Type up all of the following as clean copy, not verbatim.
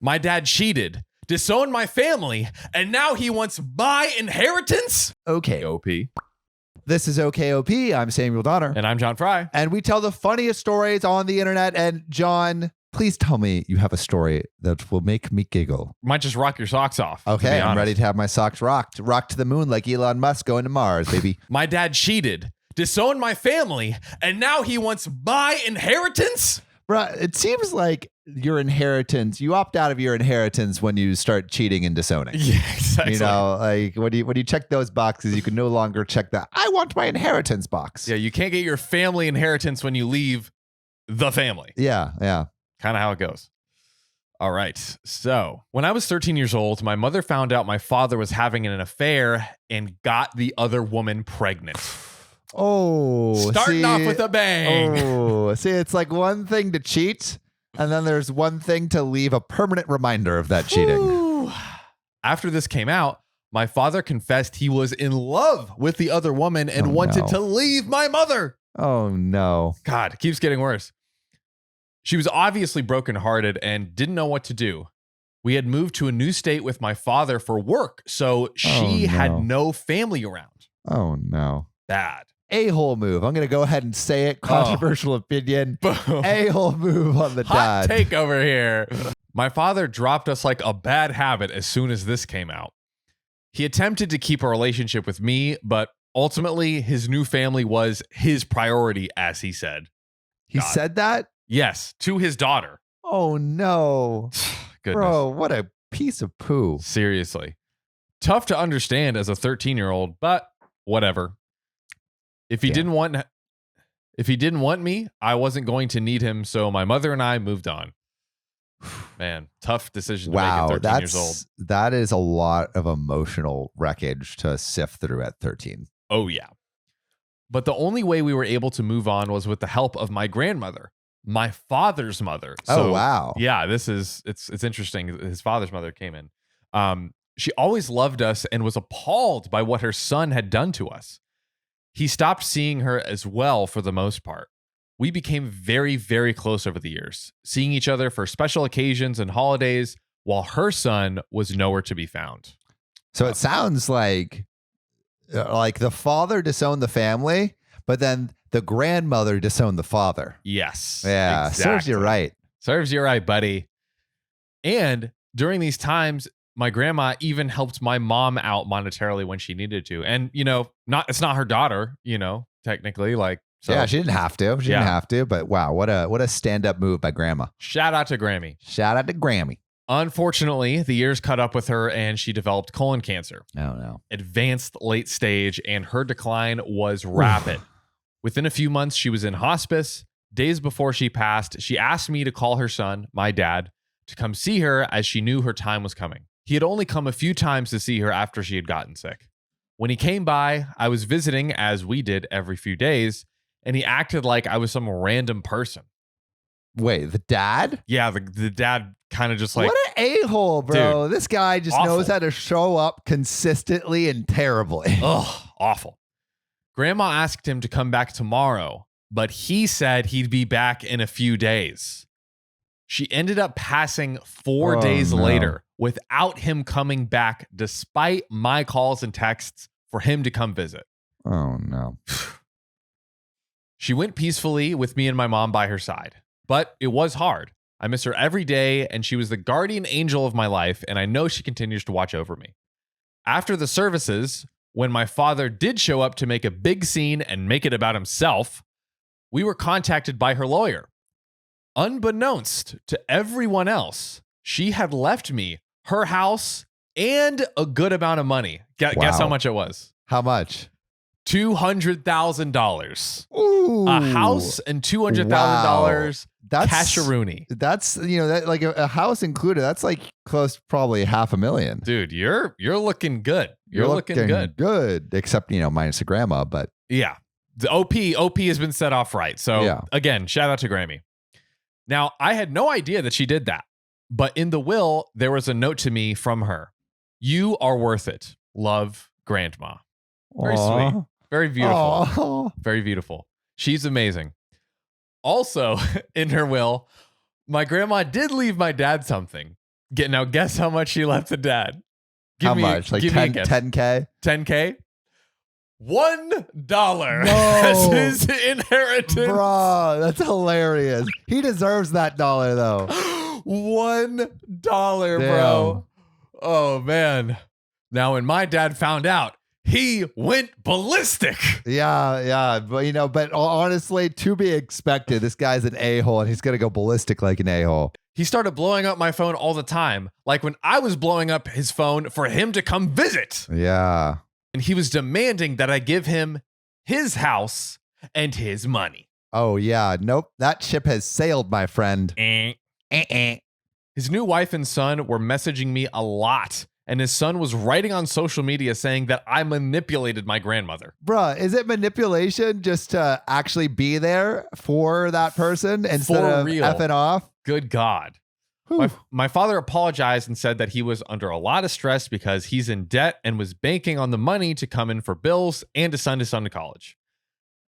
My dad cheated, disowned my family, and now he wants my inheritance? OKOP. This is OKOP. I'm Samuel Donner. And I'm John Frye. And we tell the funniest stories on the internet. And John, please tell me you have a story that will make me giggle. Might just rock your socks off. Okay, I'm ready to have my socks rocked. Rocked to the moon like Elon Musk going to Mars, baby. My dad cheated, disowned my family, and now he wants my inheritance? Bruh, it seems like your inheritance, you opt out of your inheritance when you start cheating and disowning. Yeah, exactly. You know, like when you check those boxes, you can no longer check that I want my inheritance box. Yeah, you can't get your family inheritance when you leave the family. Yeah. Kind of how it goes. All right. So when I was 13 years old, my mother found out my father was having an affair and got the other woman pregnant. Oh, starting off with a bang. Oh, see, it's like one thing to cheat, and then there's one thing to leave a permanent reminder of that cheating. Ooh. After this came out, my father confessed he was in love with the other woman and wanted to leave my mother. Oh, no. God, it keeps getting worse. She was obviously brokenhearted and didn't know what to do. We had moved to a new state with my father for work, so she had no family around. Oh, no. Bad. A-hole move. I'm going to go ahead and say it. Controversial opinion. Boom. A-hole move on the Hot dad. take over here. My father dropped us like a bad habit as soon as this came out. He attempted to keep a relationship with me, but ultimately his new family was his priority, as he said. He said that? Yes, to his daughter. Oh, no. Goodness. Bro, what a piece of poo. Seriously. Tough to understand as a 13-year-old, but whatever. If he didn't want me, I wasn't going to need him, so my mother and I moved on. Man, tough decision to make at 13 years old. That is a lot of emotional wreckage to sift through at 13. Oh, yeah. But the only way we were able to move on was with the help of my grandmother, my father's mother. So, oh, wow. Yeah, it's interesting. His father's mother came in. She always loved us and was appalled by what her son had done to us. He stopped seeing her as well for the most part. We became very, very close over the years, seeing each other for special occasions and holidays, while her son was nowhere to be found. So it sounds like the father disowned the family, but then the grandmother disowned the father. Yes. Yeah. Exactly. Serves you right. Serves you right, buddy. And during these times, my grandma even helped my mom out monetarily when she needed to. And, it's not her daughter, technically. So, yeah, she didn't have to. She didn't have to. But wow, what a stand-up move by grandma. Shout out to Grammy. Shout out to Grammy. Unfortunately, the years caught up with her and she developed colon cancer. Oh, no. Advanced late stage, and her decline was rapid. Within a few months, she was in hospice. Days before she passed, she asked me to call her son, my dad, to come see her as she knew her time was coming. He had only come a few times to see her after she had gotten sick. When he came by, I was visiting, as we did every few days, and he acted like I was some random person. Wait, the dad? Yeah, the dad kind of just like... What an a-hole, bro. Dude, this guy just knows how to show up consistently and terribly. Ugh, awful. Grandma asked him to come back tomorrow, but he said he'd be back in a few days. She ended up passing 4 days later without him coming back, despite my calls and texts for him to come visit. Oh, no. She went peacefully with me and my mom by her side, but it was hard. I miss her every day, and she was the guardian angel of my life, and I know she continues to watch over me. After the services, when my father did show up to make a big scene and make it about himself, we were contacted by her lawyer. Unbeknownst to everyone else, she had left me her house and a good amount of money. Guess how much it was? How much? $200,000. Ooh. A house and $200,000 casheroony. That's, like a house included. That's like close, probably $500,000. Dude, you're looking good. You're looking good. Good, except, minus the grandma, but. Yeah. The OP has been set off right. So again, shout out to Grammy. Now, I had no idea that she did that, but in the will, there was a note to me from her. You are worth it. Love, Grandma. Very sweet. Very beautiful. Aww. Very beautiful. She's amazing. Also, in her will, my grandma did leave my dad something. Now guess how much she left the dad. How much? Like 10K? 10K? $1 No. as his inheritance. Bro, that's hilarious. He deserves that dollar though. $1, bro. Oh man. Now when my dad found out, he went ballistic. Yeah. But honestly, to be expected, this guy's an a-hole and he's going to go ballistic like an a-hole. He started blowing up my phone all the time, like when I was blowing up his phone for him to come visit. Yeah. And he was demanding that I give him his house and his money. Oh, yeah. Nope. That ship has sailed, my friend. His new wife and son were messaging me a lot. And his son was writing on social media saying that I manipulated my grandmother. Bruh, is it manipulation just to actually be there for that person instead of real. effing off? Good God. My father apologized and said that he was under a lot of stress because he's in debt and was banking on the money to come in for bills and to send his son to college.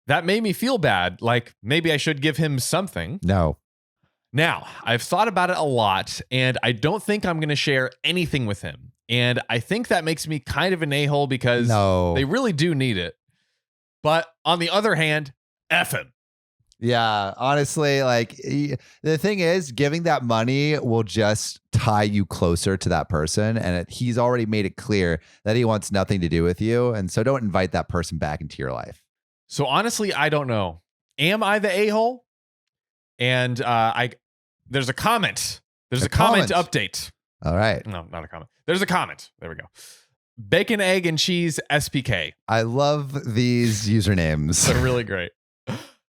That made me feel bad, like maybe I should give him something. No. Now, I've thought about it a lot, and I don't think I'm going to share anything with him. And I think that makes me kind of an a-hole because they really do need it. But on the other hand, F him. Yeah, honestly, like the thing is, giving that money will just tie you closer to that person. And he's already made it clear that he wants nothing to do with you. And so don't invite that person back into your life. So honestly, I don't know. Am I the a-hole? And there's a comment. There's a comment update. All right. No, not a comment. There's a comment. There we go. Bacon, egg, and cheese SPK. I love these usernames. They're really great.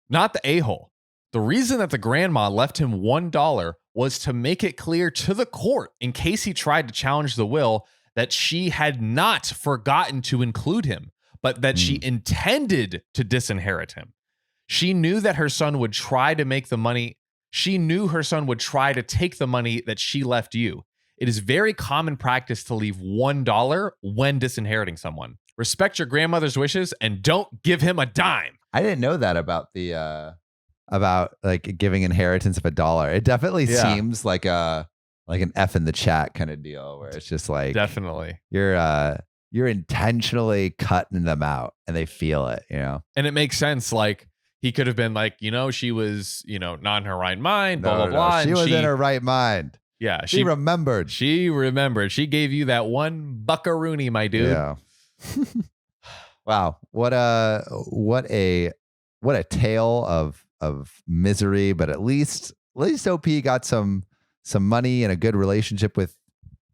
Not the a-hole. The reason that the grandma left him $1 was to make it clear to the court, in case he tried to challenge the will, that she had not forgotten to include him, but that she intended to disinherit him. She knew that her son would try to make the money. She knew her son would try to take the money that she left you. It is very common practice to leave $1 when disinheriting someone. Respect your grandmother's wishes and don't give him a dime. I didn't know that about the about like giving inheritance of $1. It definitely seems like an F in the chat kind of deal where it's just like definitely you're intentionally cutting them out and they feel it, you know. And it makes sense. Like he could have been like, she was, not in her right mind, blah, blah, blah. She was in her right mind. Yeah. She remembered. She remembered. She gave you that one buckaroonie, my dude. Yeah. Wow. What a tale of misery, but at least OP got some money and a good relationship with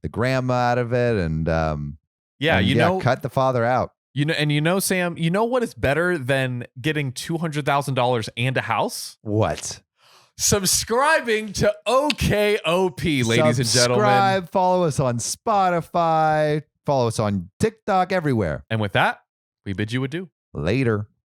the grandma out of it. And cut the father out. Sam, what is better than getting $200,000 and a house? What? Subscribing to OKOP, ladies and gentlemen. Subscribe, follow us on Spotify, follow us on TikTok, everywhere. And with that, we bid you adieu. Later.